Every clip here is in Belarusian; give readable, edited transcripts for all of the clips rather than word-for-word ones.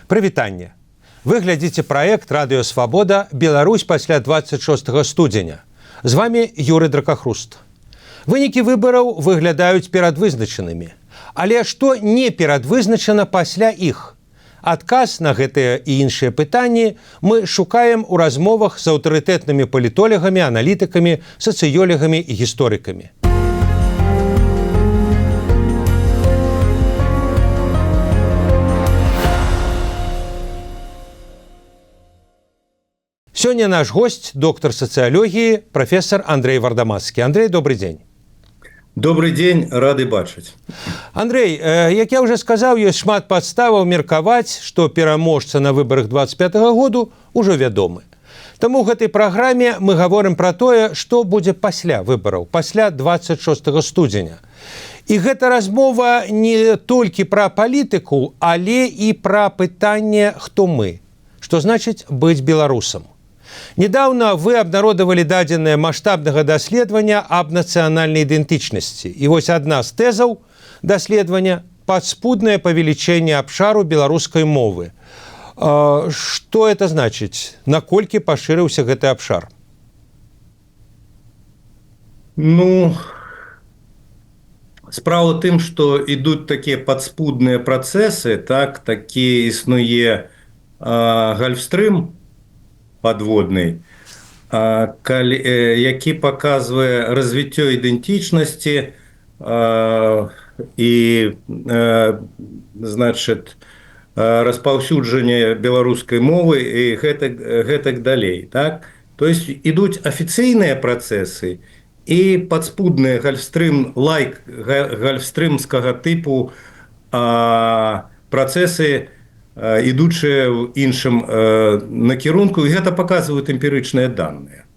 Прывітанне. Вы глядзіце праект «Радыё Свабода. Беларусь пасля 26 студзеня». З вами Юрый Дракахруст. Вынікі выбараў выглядаюць перадвызначанымі. Але што не перадвызначана пасля іх? Адказ на гэтыя і іншыя пытанні мы шукаем у размовах з аўтарытэтнымі палітолагамі, аналітыкамі, сацыёлагамі і гісторыкамі. Сёння наш гость, доктор сацыялогіі, прафесор Андрей Вардамаскі. Андрей, добрый дзень. Добрый дзень, рады бачыць. Андрей, як я уже сказаў, ёсць шмат падставаў меркаваць, што пераможца на выбарах 25-го году ўжо вядомы. Таму ў гэтай праграме мы гаворым пра тое, што будзе пасля выбараў, пасля 26 студзеня. І гэта размова не толькі пра палітыку, але і пра пытанне «Хто мы?», што значыць быць беларусам. Недавно вы абнародавалі дадзенае маштабнага даследавання аб нацыянальнай ідэнтычнасці. І вось адна з тэзаў даследавання – падспуднае павелічэнне абшару беларускай мовы. Што это значыць? Наколькі пашырыўся гэты абшар? Справа ў тым, што ідуць такія падспудныя працэсы, такі існуе гальфстрым падводны, які паказвае развіццё ідэнтычнасці і, распаўсюджанне беларускай мовы і гэтак далей. То есть ідуць афіцыйныя працэсы і падспудныя гальфстрымскага тыпу працэсы, ідучыя ў іншым накірунку, і гэта паказваюць эмпірычныя даныя.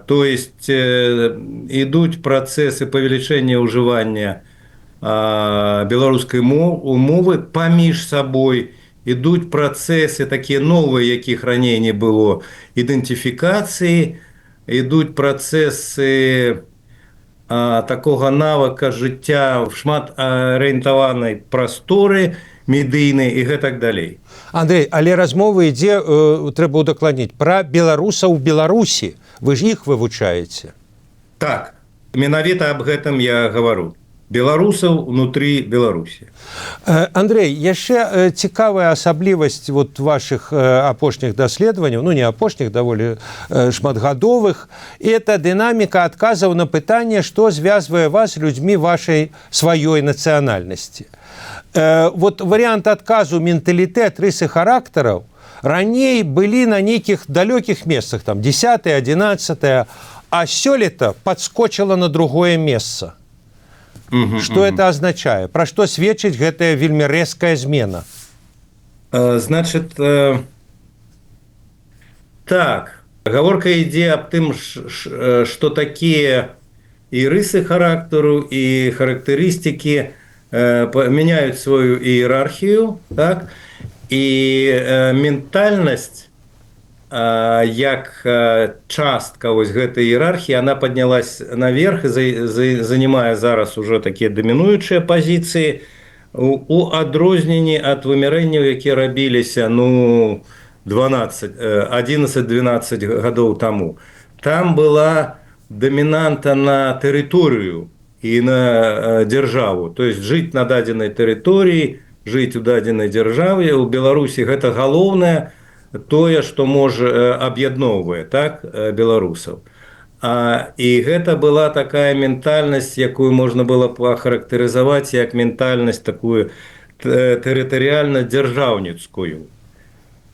То есть ідуць працэсы павелічэння ўжывання беларускай мовы паміж сабой, ідуць працэсы такія новыя, якіх раней не было, ідэнтыфікацыі, ідуць працэсы такога навыка жыцця в шматарыентаванай прасторы, медыйны і гэтак далей. Андрей, але размова ідзе, трэба ўдакладніць, пра беларусаў у Беларусі. Вы ж іх вывучаеце. Так, менавіта аб гэтым я гавару. Беларусаў унутры Беларусі. Андрей, яшчэ цікавая асаблівасць вашых апошніх даследаванняў, не апошніх, даволі шматгадовых, это дынаміка адказаў на пытанне, што звязвае вас з людзьмі вашай сваёй нацыянальнасці. Варыянт адказу менталітэт, рысы характараў раней былі на нейкіх далёкіх месцах, 10-е, 11-е, а сёлета падскочыла на другое месца. Што это азначае? Пра што сведчыць гэтая вельмі рэзкая змена? Гаворка ідзе аб тым, што такія і рысы характару, і характарыстыкі меняют свою иерархию, и ментальность, як частка гэтай иерархии, она поднялась наверх и занимая зараз уже такие доминующие позиции у адрозненні от вымярэнняў, якія рабіліся 11-12 гадоў таму. Там была доминанта на тэрыторыю і на дзяржаву. То есть жыць на дадзенай тэрыторыі, жыць у дадзенай дзяржаве. У Беларусі гэта галоўнае тое, што можа аб'ядноўвае беларусаў. І гэта была такая ментальнасць, якую можна было пахарактарызаваць як ментальнасць такую тэрытарыяльна-дзяржаўніцкую.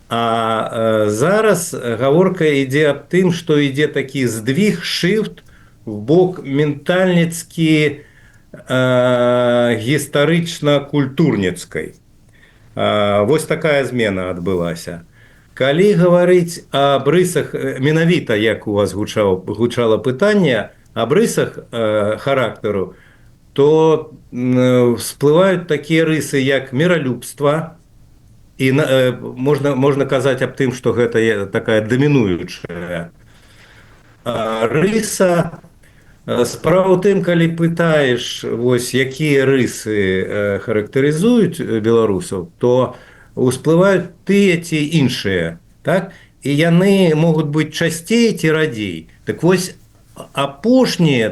А зараз гаворка ідзе аб тым, што ідзе такі здвиг, шыфт в бок ментальніцкі гістарычна-культурніцкай. Вось такая змена адбылася. Калі гаварыць аб рысах, менавіта, як у вас гучала пытанне, аб рысах характару, то всплываюць такія рысы, як міралюбства, і можна казаць аб тым, што гэта такая дамінуючая рыса. Справа ў тым, калі пытаеш, якія рысы характарызуюць беларусаў, то усплываюць тыя ці іншыя, так? І яны могуць быць часцей ці радзей. Так вось, апошнія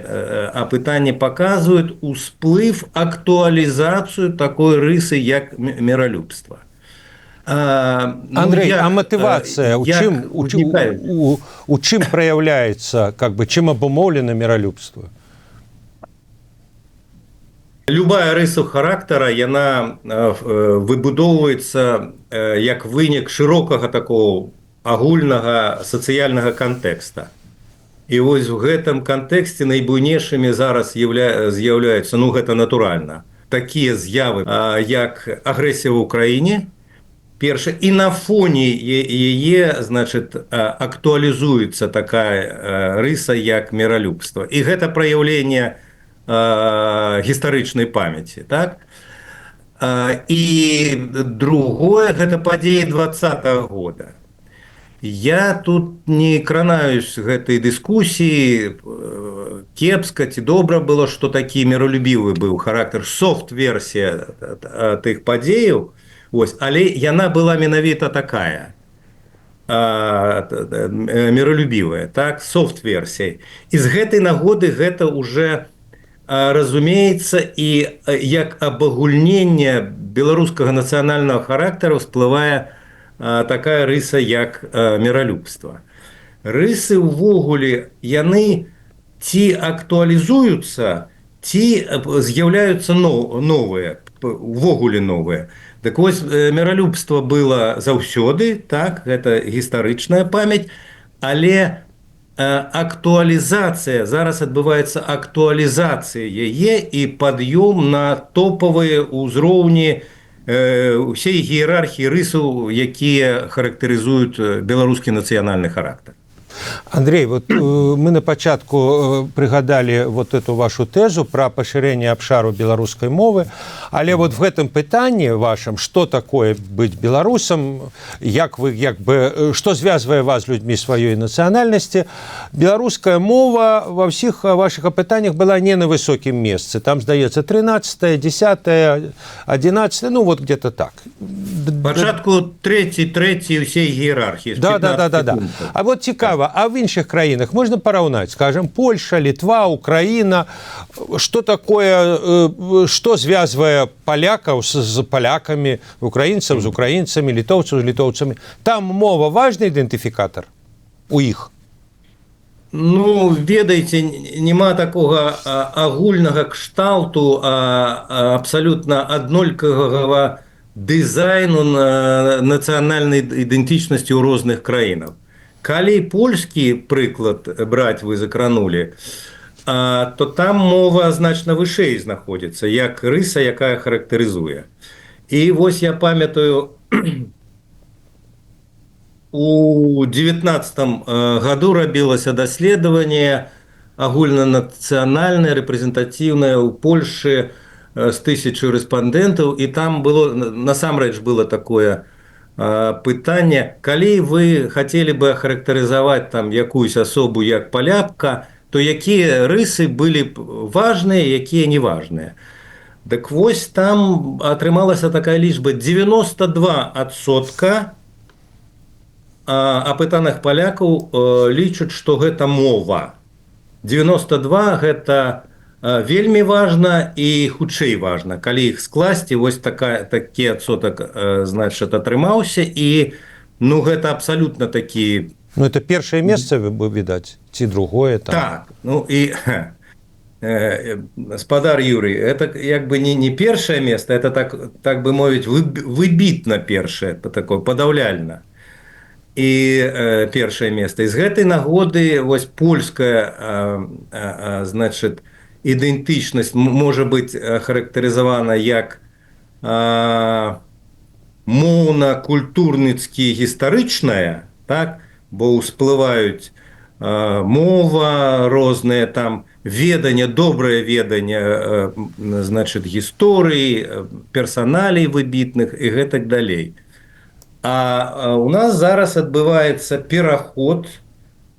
апытанні паказваюць усплыв, актуалізацыю такой рысы, як міралюбства. Андрей, а мотивация у чым проявляется, как бы, чем обумовлено миролюбство? Любая рыса характара, яна выбудоўваецца як вынік шырокага такого агульнага сацыяльнага кантэкста. І вось у гэтым кантэксце найбуйнейшымі зараз з'яўляюцца, ну гэта натуральна, такія з'явы, як агрэсія ў Украіне, перша, і на фоне яе, значит, актуалізуецца такая рыса, як міралюбства. І гэта праяўленне гістарычнай памяці, так? І другое, гэта падзеі 20-го года. Я тут не кранаюсь гэтай дыскусіі, кепска ці добра было, што такі міралюбівы быў характар, софт-версія тых падзеяў, ось, але яна была менавіта такая, міралюбівая, так, софт-версія. І з гэтай нагоды гэта уже разумеецца і як абагульненне беларускага нацыянальнага характару всплывае такая рыса, як міралюбства. Рысы ўвогуле, яны ці актуалізуюцца, ці з'яўляюцца новыя, увогуле новыя. Так вось, міралюбства было заўсёды, так, гэта гістарычная памяць, але актуалізацыя, зараз адбываецца актуалізацыя яе і пад'ём на топавыя ўзроўні ўсей іерархіі рысаў, якія характарызуюць беларускі нацыянальны характар. Андрей, вот мы на пачатку прыгадалі вот эту вашу тэзу пра пашырэнне абшару беларускай мовы, але вот в гэтым пытанні вашым, што такое быць беларусам, як вы, як бы, што звязвае вас з людзьмі сваёй нацыянальнасці, беларуская мова ва ўсіх вашых апытаннях была не на высокім месцы. Там, здаецца, 13, 10, 11, ну вот где-то так. Пачатку трэці ўсей іерархіі. Да. А вот цікава, а в іншых краінах можна параўнаць, скажем, Польша, Літва, Украіна, што такое, што звязвае палякаў з палякамі, украінцаў з украінцамі, літоўцаў з літоўцамі? Там мова важны ідэнтыфікатар у іх? Ну, ведаеце, няма такога агульнага кшталту, абсалютна аднолькавага дызайну нацыянальнай ідэнтычнасці ў розных краінах. Калі польскі прыклад браць вы закранулі, то там мова значна вышэй знаходзіцца, як рыса, якая характарызуе. І вось я памятаю, у 19-м году рабілася даследаванне агульнанацыянальнае, рэпрэзентатыўнае ў Польшы з 1000 рэспандэнтаў, і там было, насамрэч было такое пытанне, калі вы хацелі бы ахарактарызаваць там якуюсь асобу як паляка, то якія рысы былі б важныя, якія не важныя. Так вось там атрымалася такая лічба: 92% апытаных палякаў лічаць, што гэта мова. 92% гэта вельмі важна і хутчэй важна. Калі іх скласці, вось такі адсотак, значит, атрымаўся, і ну гэта абсалютна такі... Ну это першае месца, відаць, ці другое там? Так, ну і спадар Юрый, это як бы не першае месца, это так бы мовіць выбітна першае, такое падаўляльна. І першае месца. І з гэтай нагоды вось польская, значит, ідэнтычнасць можа быць характарызавана як моўна-культурніцкі гістарычная, так, бо ўсплываюць мова розныя, там веданне, добрае веданне, значит, гісторыі, персаналей выбітных і гэтак далей. А у нас зараз адбываецца пераход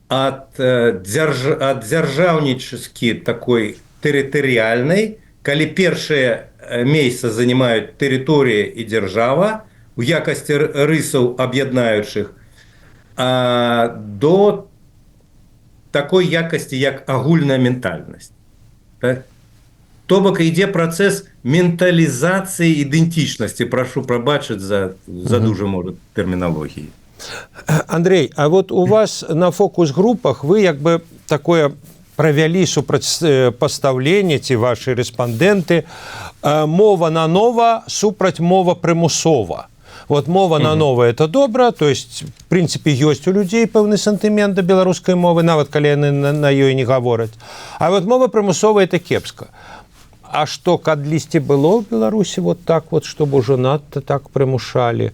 ад дзяржаўнічаскі такой тэрытарыяльнай, калі першае месца занимаюць тэрыторыя і дзяржава, у якасці рысаў аб'яднаючых, до такой якасці, як агульная ментальнасць. Так? То бок ідзе працэс менталізацыі ідэнтычнасці. Прашу прабачыць за дуже, можа, тэрміналогіі. Андрей, а вот у вас на фокус-групах вы як бы такое правялі супрацьпастаўленне, ці ваши рэспандэнты, мова на нова супраць мова прымусова. Вот мова на нова это добра, то есть в прынцыпе ёсць у людзей пэўны сантымент да беларускай мовы, нават калі яны на ёй не гавораць. А вот мова прымусова это кепска. А што кадлісьці было ў Беларусі вот так вот, чтобы ўжо надта так прымушалі?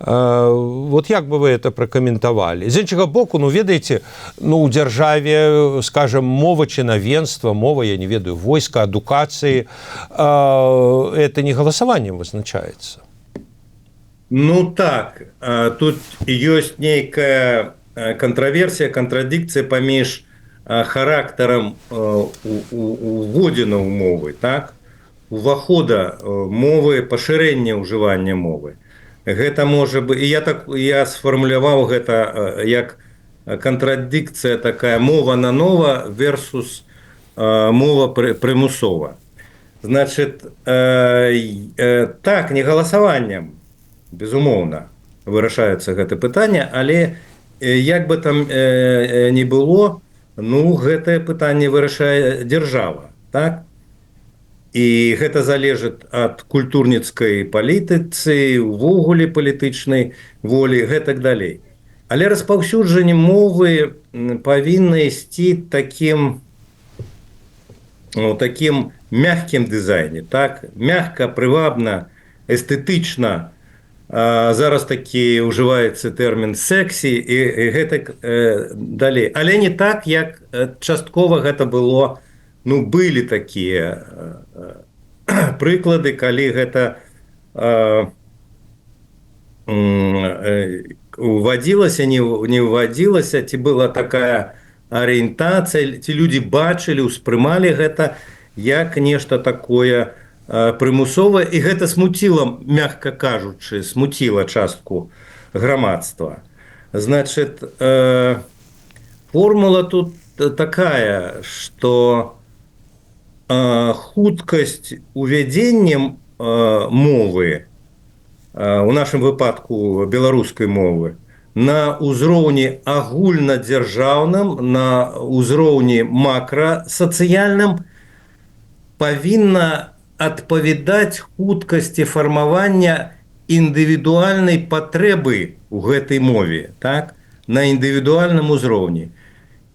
Вот як бы вы это пракаментавалі? З іншага боку, ну ведаеце, ну у дзяржаве, скажем, мова чынавенства, мова, я не ведаю, войска, адукацыі, это не галасаваннем вызначаецца. Ну так, тут ёсць нейкая контраверсія, кантрадыкцыя паміж характарам уводзінаў мовы, так? Увахода мовы, пашырэння ўжывання мовы. Гэта можа быць, і я сфармуляваў гэта як кантрадыкцыя такая мова на нова versus мова прымусова. Значит, так, не галасаваннем, безумоўна, вырашаецца гэта пытанне, але як бы там не было, ну, гэтае пытанне вырашае дзяржава, так? І гэта залежыць ад культурніцкай палітыцы, увогуле палітычнай волі, гэтак далей. Але распаўсюджанне мовы павінна ісці такім мягкім дызайне, так? Мягка, прывабна, эстэтычна. Зараз такі ўжываецца тэрмін «сексі» і гэтак далей. Але не так, як часткова гэта было, ну, былі такія прыклады, калі гэта увадзілася, не ўвадзілася, ці была такая арыентацыя, ці людзі бачылі, успрымалі гэта як нешта такое прымусовае, і гэта смуціла, мякка кажучы, смуціла частку грамадства. Значит, формула тут такая, што хуткасць увядзення мовы, у нашым выпадку беларускай мовы, на ўзроўні агульнадзяржаўным, на ўзроўні макрасацыяльным павінна адпавядаць хуткасці фармавання індывідуальнай патрэбы ў гэтай мове, так? На індывідуальным узроўні.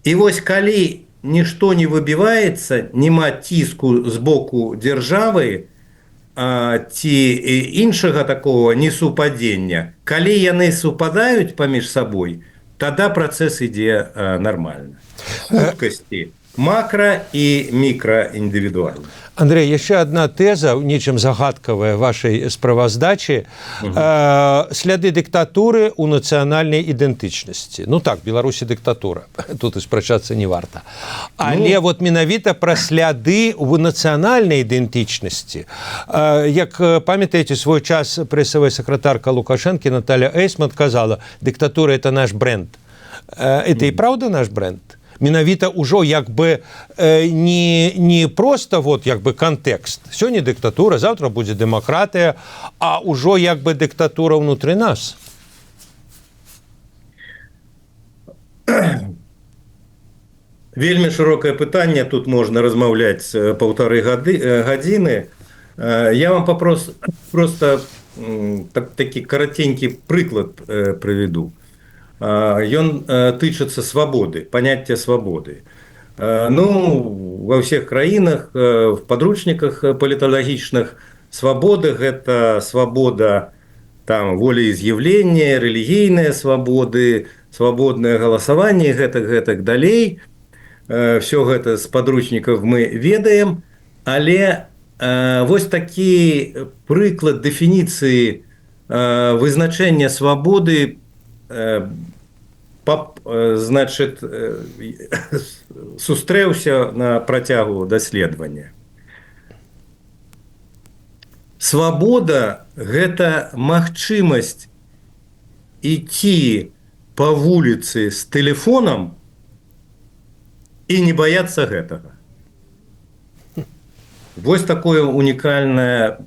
І вось калі нішто не выбіваецца, няма ціску з боку дзяржавы ці іншага такого несупадзення, калі яны супадаюць паміж сабой, тада працэс ідзе нармальна. Хуткасці макра і мікраіндывідуальна. Андрей, яшчэ одна тэза, нечым загадкавая вашай справаздачы. Сляды дыктатуры ў нацыянальнай ідэнтычнасці. Ну так, Беларусі дыктатура, тут і спрачацца не варта. Але вот менавіта пра сляды ў нацыянальнай ідэнтычнасці. Як памятаеце, свой час прэсавая сакратарка Лукашэнкі Наталья Эйсман казала, дыктатура – это наш бренд. Это і праўда наш бренд? Менавіта ўжо як бы не просто вот як бы кантэкст. Сёння дыктатура, завтра будзе дэмакратыя, а ўжо як бы дыктатура ўнутры нас. Вельмі шырокае пытанне, тут можна размаўляць 1,5 гадзіны. Я вам просто такі караценькі прыклад прыведу. Ён тычыцца свабоды, паняцця свабоды. Ну, ва ўсіх краінах, в падручніках паліталагічных свабода – гэта свабода там волеіз'яўлення, рэлігійныя свабоды, свабоднае галасаванне, гэтак далей. Всё гэта з падручнікаў мы ведаем, але вось такі прыклад дэфініцыі вызначэння свабоды значит, сустрэўся на працягу даследавання. Свабода – гэта магчымасць ідти по вуліцы з тэлефонам і не баяцца гэтага. Вось такое унікальнае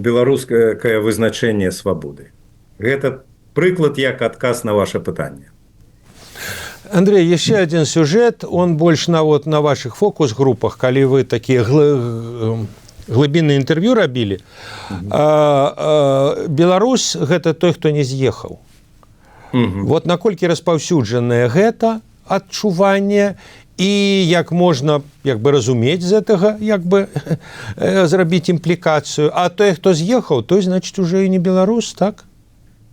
беларускае вызначэнне свабоды. Гэта прыклад як адказ на ваше пытанне. Андрей, еще один сюжет, он больше на ваших фокус-группах, калі вы такие глыбінныя інтэрв'ю рабілі. Беларусь – гэта той, хто не з'ехаў. Вот наколькі распаўсюджанае гэта адчуванне і як можна разумець з гэтага, зрабіць імплікацыю. А той, хто з'ехаў, той, значыць, уже і не беларус, так?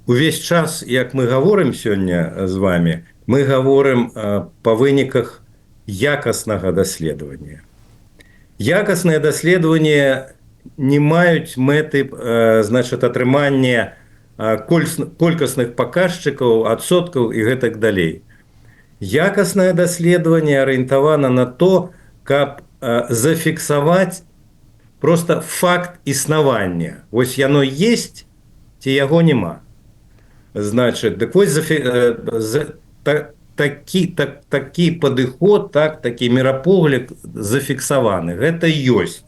Увесь час, як мы гаворым сёння з вами, мы гаворым па выніках якаснага даследавання. Якасныя даследаванні не маюць мэты, атрымання колькасных паказчыкаў, адсоткаў і гэтак далей. Якаснае даследаванне арыентавана на то, каб зафіксаваць просто факт існавання. Вось яно есть, ці яго няма. Значит, так вось такі падыход, такі мірапогляд зафіксаваны. Гэта ёсць.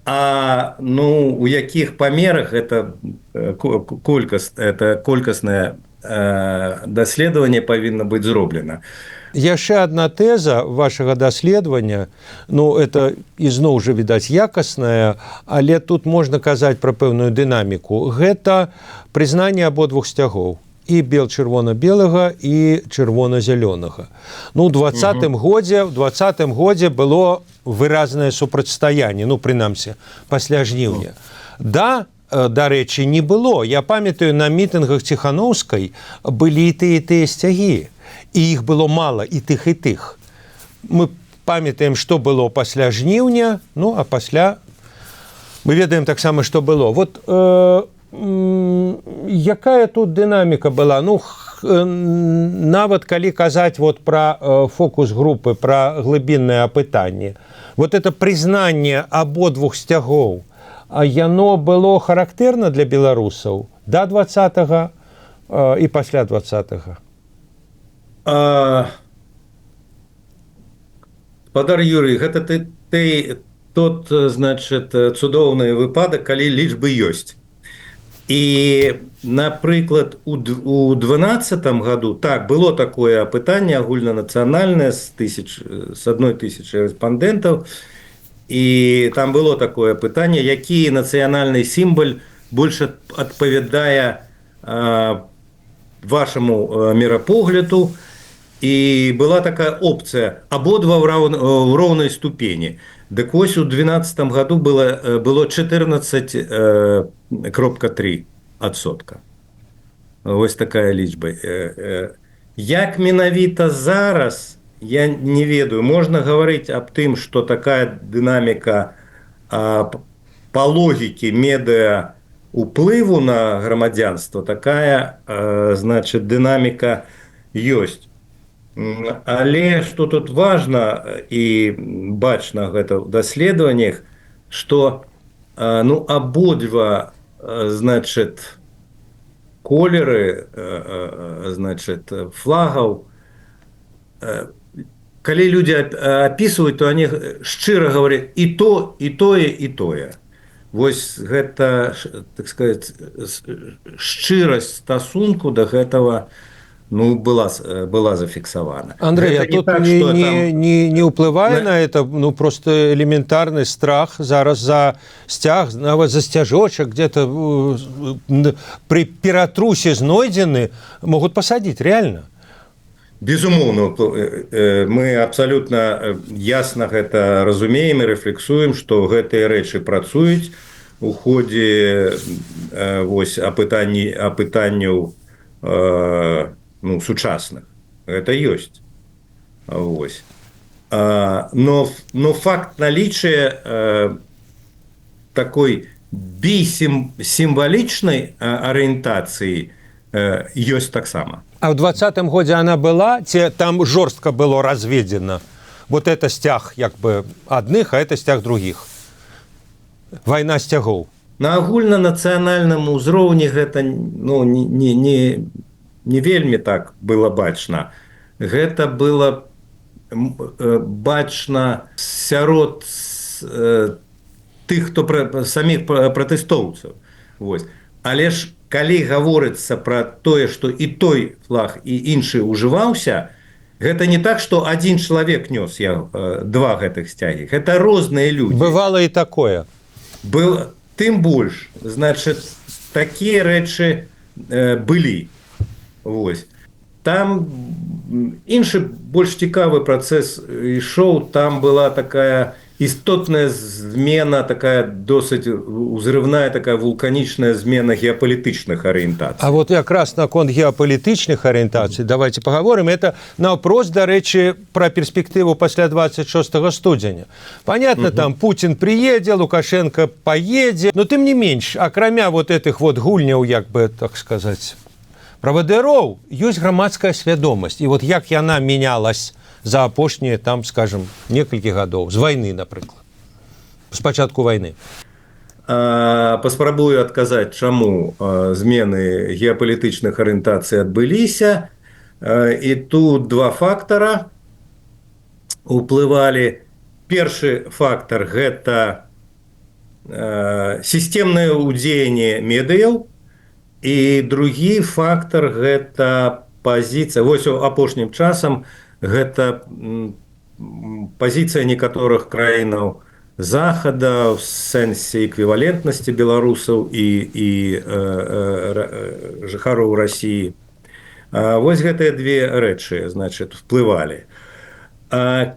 А у якіх памерах гэта колькаснае даследаванне павінна быць зроблена. Яшчэ адна тэза вашага даследавання, это ізноў жа, відаць, якаснае, але тут можна казаць пра пэўную дынаміку. Гэта прызнанне абодвух сцягоў, і бел-чырвона-белага, і чырвона-зялёнага. У 20-м годзе было выразнае супрацьстаянне, прынамсі, пасля жніўня. Дарэчы, не было. Я памятаю, на мітынгах Ціханаўскай былі і тыя сцягі. І іх было мала, і тых, і тых. Мы памятаем, што было пасля жніўня, а пасля мы ведаем таксама, што было. Вот якая тут дынаміка была? Нават калі казаць пра фокус-групы, пра глыбіннае апытанне, это прызнанне абодвух сцягоў, яно было характэрна для беларусаў да 20-го і пасля 20-го? Спадар Юрый, гэта тот, цудоўны выпадак, калі лічбы ёсць. І, напрыклад, у 2012 году, было такое апытанне агульнанацыянальнае з 1000 рэспандэнтаў, і там было такое пытанне, які нацыянальны сімвал больш адпавядае вашаму мірапогляду, і была такая опцыя абодва ў роўнай ступені. Дык вось у 2012 году было 14,3%. Вось такая лічба. Як менавіта зараз, я не ведаю. Можна гаварыць аб тым, што такая дынаміка па логікі медыа уплыву на грамадзянства, такая, дынаміка ёсць. Але што тут важна і бачна гэта ў даследаваннях, што абодва колеры флагаў, калі людзі апісваюць, то они шчыра говорят і то, і тое, і тое. Вось гэта, так сказать, шчырасць стасунку да гэтага была зафіксавана. Андрей, а тут не ўплывае на это, просто элементарны страх зараз за сцяг, нават за сцяжочак, где-то при ператрусе знойдзены, могуць пасадзіць, реально? Безумоўна, мы абсалютна ясна гэта разумеем і рэфлексуем, што гэтыя рэчы працуюць у ходзе апытанняў сучасных. Это ёсць. Но факт наличия такой бісімвалічнай арыентацыі ёсць таксама. А ў 20-м годзе она была, ці там жорстка было разведзена? Вот это сцяг адных, а это сцяг других. вайна сцягоў. На агульнанацыянальным узроўні гэта не вельмі так было бачна. Гэта было бачна сярод тых, хто саміх пратэстоўцаў. Але ж калі гаворыцца пра тое, што і той флаг і іншы ўжываўся, гэта не так, што адзін чалавек нёс два гэтых сцягі. Гэта розныя людзі. Бывала і такое. Тым больш, значыць, такія рэчы былі. Там іншы больш цікавы працэс ішоў, там была такая істотная змена, такая досыць узрывная, такая вулканічная змена геапалітычных арыентацый. А вот якраз наконт геапалітычных арыентацый давайте паговорым. Это наўпрост, дарэчы, пра перспектыву пасля 26 студзеня. Понятно, там Путин приедзе, Лукашенко поедзе, но тым не менш, акрамя вот этих вот гульняў, як бы так сказаць, правадыроў, ёсць грамадская свядомасць. І вот як яна менялась за апошнія, там, скажем, некалькі гадоў, з вайны, напрыклад, з пачатку вайны. Паспрабую адказаць, чаму змены геапалітычных арыентацый адбыліся. І тут два фактара уплывалі. Першы фактар – гэта сістэмнае ўдзеянне медыяў, і другі фактар – гэта пазіцыя. Вось апошнім часам гэта пазіцыя некаторых краінаў захада ў сэнсе эквівалентнасці беларусаў і жыхароў Расіі. Вось гэтыя две рэчы, значыць, уплывалі. А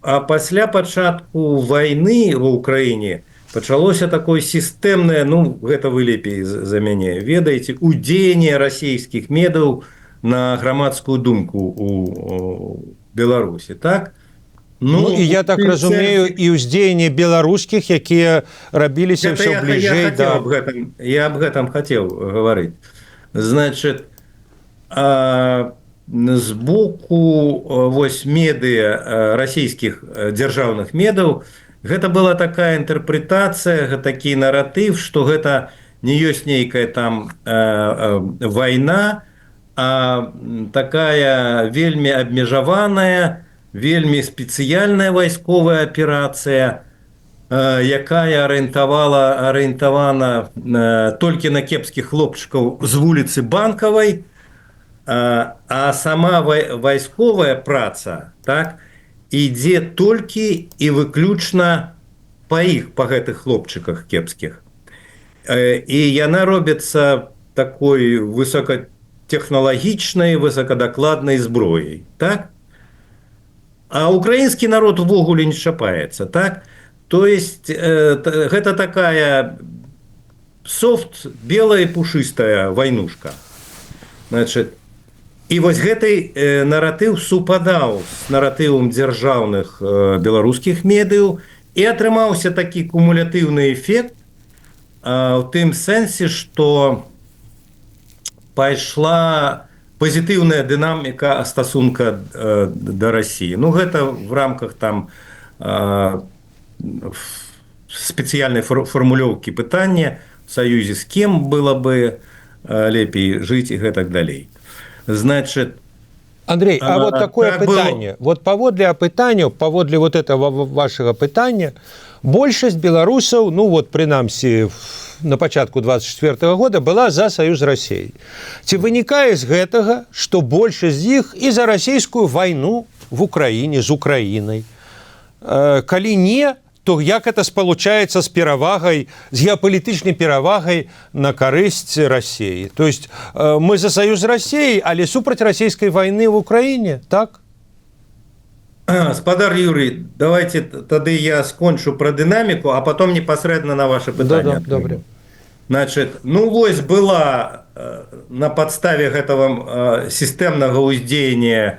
пасля пачатку вайны ва ўкраіне пачалося такое сістэмнае, гэта вы лепей за мяне ведаеце, удзеянне расійскіх медыяў на грамадскую думку у Беларусі, так? І я так разумею, і ўздзеянне беларускіх, якія рабіліся ўсё бліжэй да... Я аб гэтым хацеў гаварыць. Значыць, з боку вось медыа, расійскіх дзяржаўных медыяў, гэта была такая інтэрпрэтацыя, такі наратыў, што гэта не ёсць нейкая там вайна, а такая вельмі абмежаваная, вельмі спецыяльная вайсковая аперацыя, якая арыентавана толькі на кепскіх хлопчыкаў з вуліцы Банкавай, а сама вайсковая праца, так, ідзе толькі і выключна па гэтых хлопчыках кепскіх. І яна робіцца такой высокатэхналагічнай, высокадакладнай зброяй, так? А украінскі народ увогуле не чапаецца, так? То есть гэта такая софт, белая і пушыстая вайнушка. Значит, і вось гэты наратыў супадаў з наратывам дзяржаўных беларускіх медыяў, і атрымаўся такі кумулятыўны эфект у тым сэнсе, што пайшла пазітыўная дынаміка стасунка да Расіі. Гэта в рамках там спецыяльнай фармулёўкі пытання в саюзе з кем было бы лепей жыць і гэтак далей. Значит, Андрей, а вот такое пытанне. Вот паводле апытанняў, паводле вот этого вашага пытання, большасць беларусаў, прынамсі, на пачатку 24 года была за саюз з Расіяй. Ці вынікае з гэтага, што большасць з іх і за расійскую вайну в Украіне, з Украінай? Калі не, то як это спалучаецца з перавагай, з геапалітычнай перавагай на карысць Расіі? То есть мы за саюз з Расіяй, але супраць расійскай вайны в Украіне, так? Спадар Юрий, давайте тады я скончу про динамику, а потом непосредственно на ваше пытанне. Добре. Значит, вось была на подставе гэтага сістэмнага ўздзеяння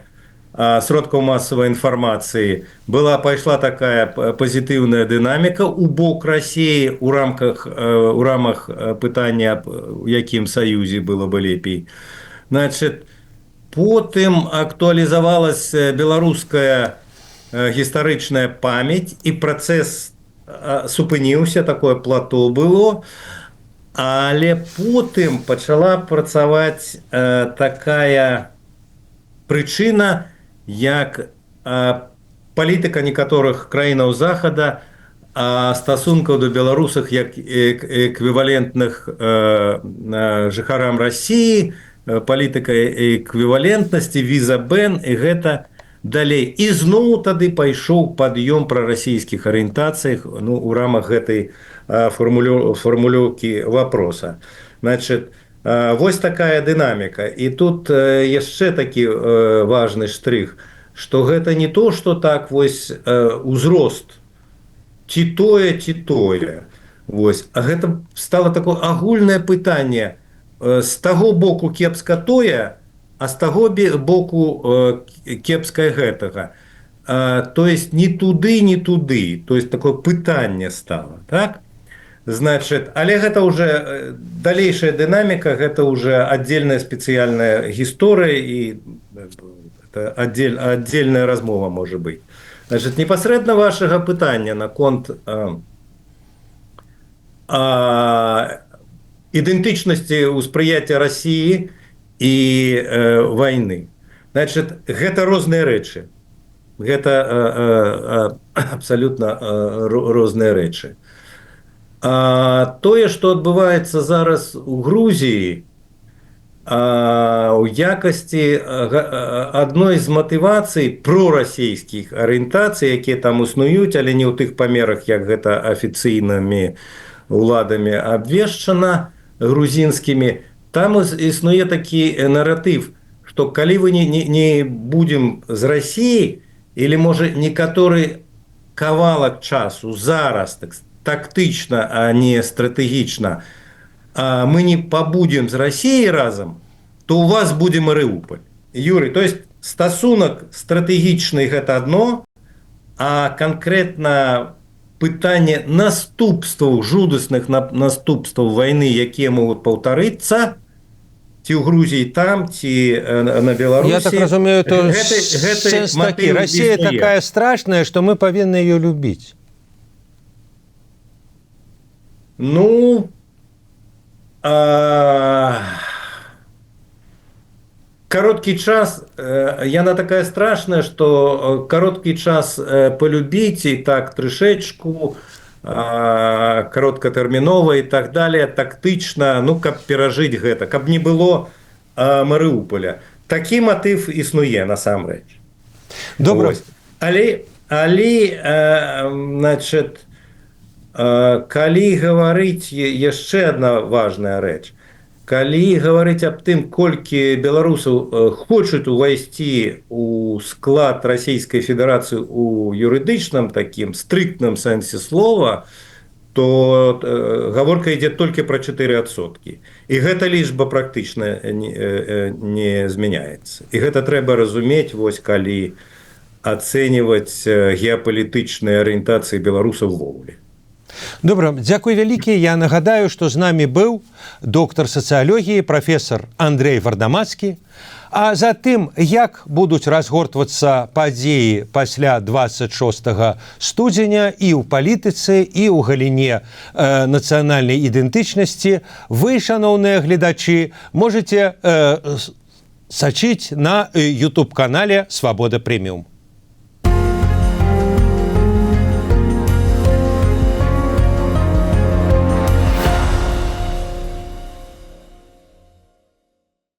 сродкаў масавай інфармацыі пайшла такая пазітыўная дынаміка у бок Расіі у рамах пытання, у якім саюзе было бы лепей. Значит, потым актуалізавалася беларуская гістарычная памяць і працэс супыніўся, такое плато было, але потым пачала працаваць такая прычына, як палітыка некаторых краінаў захада стасункаў да беларусах як эквівалентных жыхарам Расіі, палітыка эквівалентнасці, віза-бэн, і гэта далей. І зноў тады пайшоў пад'ём прарасійскіх арыентацыях, ну, у рамах гэтай формулёўкі вопроса. Значит, вось такая дынаміка. І тут яшчэ такі важны штрых, што гэта не то, што так вось узрост, ці тое, ці тое. Вось. А гэта стало такое агульнае пытанне. З таго боку кепска тое, а з таго боку кепскае гэтага. То есть не туды, не туды. То есть такое пытанне стало. Так? Значит, але гэта уже далейшая дынаміка, гэта уже отдельная спецыяльная гісторыя і отдельная размова можа быць. Значит, непасрэдна вашага пытання наконт ідэнтычнасці ўспрыяцця Расіі і вайны. Значит, гэта розныя рэчы. Гэта абсалютна розныя рэчы. Тое, што адбываецца зараз у Грузіі, у якасці адной з матывацый прорасійскіх арыентацый, якія там існуюць, але не ў тых памерах, як гэта афіцыйнымі уладамі абвешчана грузінскімі, там існуе такі наратыв, што калі вы не будзем з Расіі, или, можа, некаторы кавалак часу зараз, тактычна, а не стратэгічна, мы не побудем з Расіяй разам, то у вас будзе Марыуполь. Юрий, то есть стасунак стратэгічны гэта адно, а канкрэтна пытанне наступстваў, жудасных наступстваў вайны, якія могуць паўтарыцца, ці ў Грузіі там, ці на Беларусі. Я так разумею, то сэнс такі. Расія такая страшная, што мы павінны ее любіць. Ну, кароткі час, яна такая страшная, што кароткі час полюбіць і так трышечку, кароткатэрмінова і так далее, тактычна, ну, каб перажыць гэта, каб не было Марыуполя. Такі матыв існуе насамрэч. Добра. Але, значит, калі гаварыць яшчэ адна важная рэч, калі гаварыць аб тым, колькі беларусаў хочуць увайсці у склад Расійскай Федэрацыі у юрыдычным такім стрыктным сэнсе слова, то гаворка ідзе толькі пра 4%. І гэта лічба практычна не змяняецца. І гэта трэба разумець, вось калі ацэньваць геапалітычныя арыентацыі беларусаў увогуле. Добра, дзякуй вялікі. Я нагадаю, што з намі быў доктар сацыялогіі, прафесор Андрэй Вардамацкі. А за тым, як будуць разгортвацца падзеі пасля 26 студзеня і ў палітыцы, і ў галіне нацыянальнай ідэнтычнасці, вы, шаноўныя гледачы, можаце сачыць на YouTube-канале «Свабода Прэміум».